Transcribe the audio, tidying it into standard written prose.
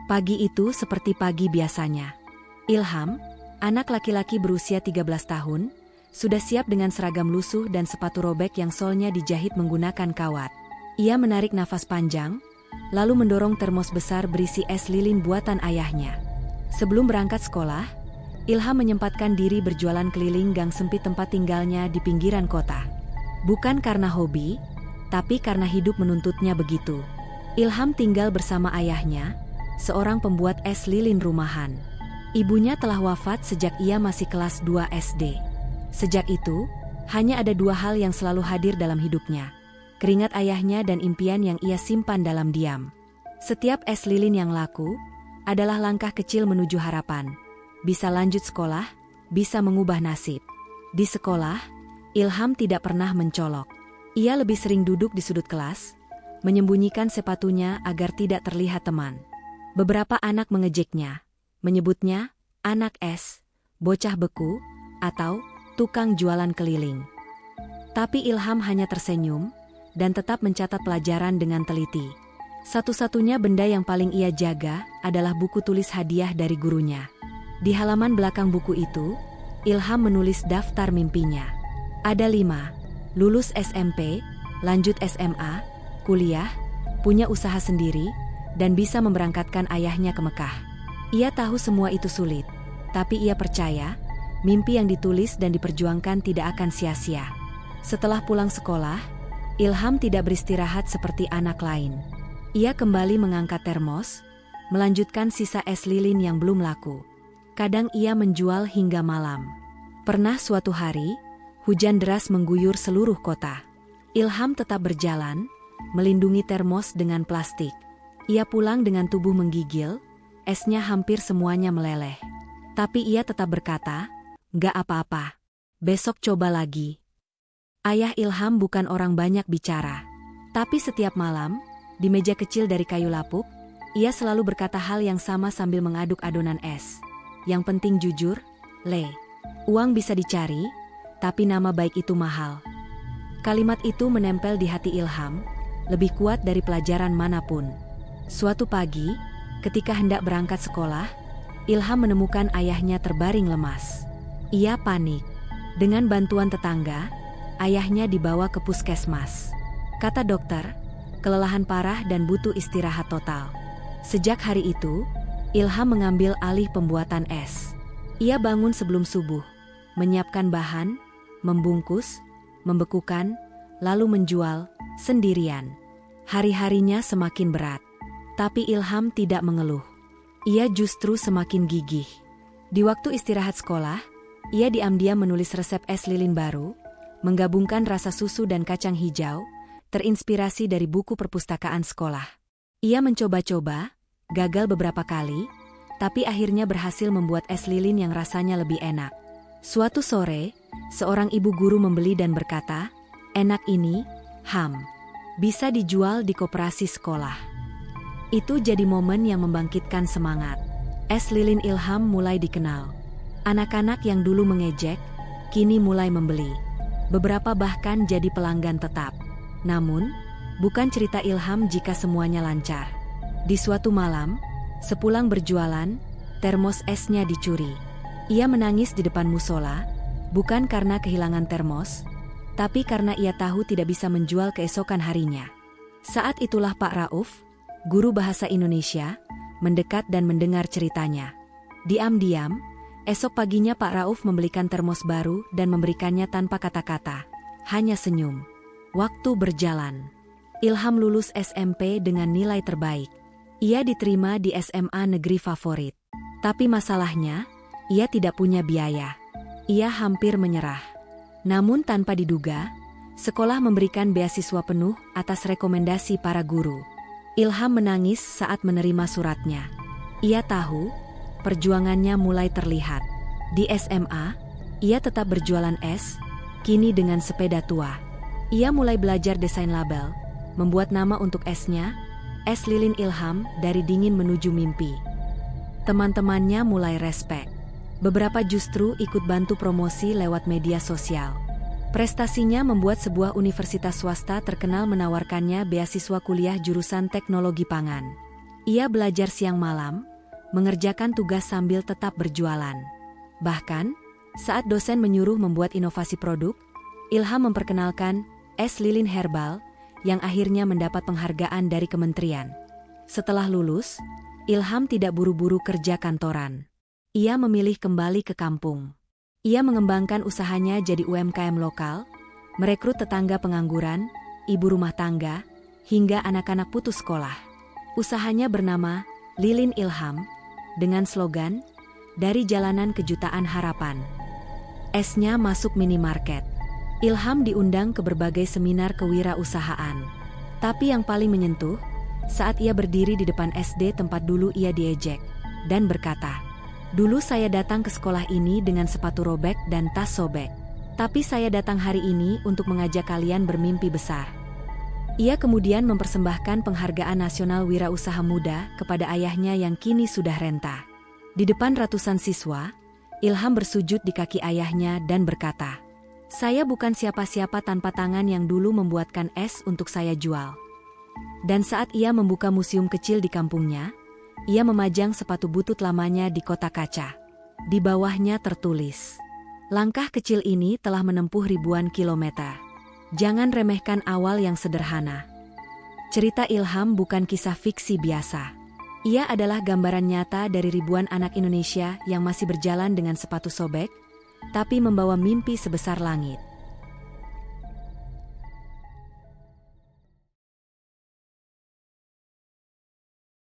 Pagi itu seperti pagi biasanya. Ilham, anak laki-laki berusia 13 tahun, sudah siap dengan seragam lusuh dan sepatu robek yang solnya dijahit menggunakan kawat. Ia menarik nafas panjang, lalu mendorong termos besar berisi es lilin buatan ayahnya. Sebelum berangkat sekolah, Ilham menyempatkan diri berjualan keliling gang sempit tempat tinggalnya di pinggiran kota. Bukan karena hobi, tapi karena hidup menuntutnya begitu. Ilham tinggal bersama ayahnya, seorang pembuat es lilin rumahan. Ibunya telah wafat sejak ia masih kelas 2 SD. Sejak itu, hanya ada dua hal yang selalu hadir dalam hidupnya: keringat ayahnya dan impian yang ia simpan dalam diam. Setiap es lilin yang laku adalah langkah kecil menuju harapan. Bisa lanjut sekolah, bisa mengubah nasib. Di sekolah, Ilham tidak pernah mencolok. Ia lebih sering duduk di sudut kelas, menyembunyikan sepatunya agar tidak terlihat teman. Beberapa anak mengejeknya, menyebutnya anak es, bocah beku, atau tukang jualan keliling. Tapi Ilham hanya tersenyum dan tetap mencatat pelajaran dengan teliti. Satu-satunya benda yang paling ia jaga adalah buku tulis hadiah dari gurunya. Di halaman belakang buku itu, Ilham menulis daftar mimpinya. Ada 5, lulus SMP, lanjut SMA, kuliah, punya usaha sendiri, dan bisa memberangkatkan ayahnya ke Mekah. Ia tahu semua itu sulit, tapi ia percaya mimpi yang ditulis dan diperjuangkan tidak akan sia-sia. Setelah pulang sekolah, Ilham tidak beristirahat seperti anak lain. Ia kembali mengangkat termos, melanjutkan sisa es lilin yang belum laku. Kadang ia menjual hingga malam. Pernah suatu hari, hujan deras mengguyur seluruh kota. Ilham tetap berjalan, melindungi termos dengan plastik. Ia pulang dengan tubuh menggigil, esnya hampir semuanya meleleh. Tapi ia tetap berkata, "Nggak apa-apa. Besok coba lagi." Ayah Ilham bukan orang banyak bicara. Tapi setiap malam, di meja kecil dari kayu lapuk, ia selalu berkata hal yang sama sambil mengaduk adonan es. "Yang penting jujur, Le. Uang bisa dicari, tapi nama baik itu mahal." Kalimat itu menempel di hati Ilham, lebih kuat dari pelajaran manapun. Suatu pagi, ketika hendak berangkat sekolah, Ilham menemukan ayahnya terbaring lemas. Ia panik. Dengan bantuan tetangga, ayahnya dibawa ke puskesmas. Kata dokter, kelelahan parah dan butuh istirahat total. Sejak hari itu, Ilham mengambil alih pembuatan es. Ia bangun sebelum subuh, menyiapkan bahan, membungkus, membekukan, lalu menjual sendirian. Hari-harinya semakin berat. Tapi Ilham tidak mengeluh. Ia justru semakin gigih. Di waktu istirahat sekolah, ia diam-diam menulis resep es lilin baru, menggabungkan rasa susu dan kacang hijau, terinspirasi dari buku perpustakaan sekolah. Ia mencoba-coba, gagal beberapa kali, tapi akhirnya berhasil membuat es lilin yang rasanya lebih enak. Suatu sore, seorang ibu guru membeli dan berkata, "Enak ini, Ham. Bisa dijual di koperasi sekolah." Itu jadi momen yang membangkitkan semangat. Es lilin Ilham mulai dikenal. Anak-anak yang dulu mengejek, kini mulai membeli. Beberapa bahkan jadi pelanggan tetap. Namun, bukan cerita Ilham jika semuanya lancar. Di suatu malam, sepulang berjualan, termos esnya dicuri. Ia menangis di depan musola, bukan karena kehilangan termos, tapi karena ia tahu tidak bisa menjual keesokan harinya. Saat itulah Pak Rauf, guru bahasa Indonesia, mendekat dan mendengar ceritanya. Diam-diam, esok paginya Pak Rauf membelikan termos baru dan memberikannya tanpa kata-kata, hanya senyum. Waktu berjalan. Ilham lulus SMP dengan nilai terbaik. Ia diterima di SMA negeri favorit. Tapi masalahnya, ia tidak punya biaya. Ia hampir menyerah. Namun tanpa diduga, sekolah memberikan beasiswa penuh atas rekomendasi para guru. Ilham menangis saat menerima suratnya. Ia tahu, perjuangannya mulai terlihat. Di SMA, ia tetap berjualan es, kini dengan sepeda tua. Ia mulai belajar desain label, membuat nama untuk esnya, Es Lilin Ilham dari dingin menuju mimpi. Teman-temannya mulai respek. Beberapa justru ikut bantu promosi lewat media sosial. Prestasinya membuat sebuah universitas swasta terkenal menawarkannya beasiswa kuliah jurusan teknologi pangan. Ia belajar siang malam, mengerjakan tugas sambil tetap berjualan. Bahkan, saat dosen menyuruh membuat inovasi produk, Ilham memperkenalkan es lilin herbal yang akhirnya mendapat penghargaan dari kementerian. Setelah lulus, Ilham tidak buru-buru kerja kantoran. Ia memilih kembali ke kampung. Ia mengembangkan usahanya jadi UMKM lokal, merekrut tetangga pengangguran, ibu rumah tangga, hingga anak-anak putus sekolah. Usahanya bernama Lilin Ilham, dengan slogan, "Dari Jalanan Kejutaan Harapan". Esnya masuk minimarket. Ilham diundang ke berbagai seminar kewirausahaan. Tapi yang paling menyentuh, saat ia berdiri di depan SD tempat dulu ia diejek, dan berkata, "Dulu saya datang ke sekolah ini dengan sepatu robek dan tas sobek. Tapi saya datang hari ini untuk mengajak kalian bermimpi besar." Ia kemudian mempersembahkan penghargaan nasional wirausaha muda kepada ayahnya yang kini sudah renta. Di depan ratusan siswa, Ilham bersujud di kaki ayahnya dan berkata, "Saya bukan siapa-siapa tanpa tangan yang dulu membuatkan es untuk saya jual." Dan saat ia membuka museum kecil di kampungnya, ia memajang sepatu butut lamanya di kotak kaca. Di bawahnya tertulis, "Langkah kecil ini telah menempuh ribuan kilometer. Jangan remehkan awal yang sederhana." Cerita Ilham bukan kisah fiksi biasa. Ia adalah gambaran nyata dari ribuan anak Indonesia yang masih berjalan dengan sepatu sobek, tapi membawa mimpi sebesar langit.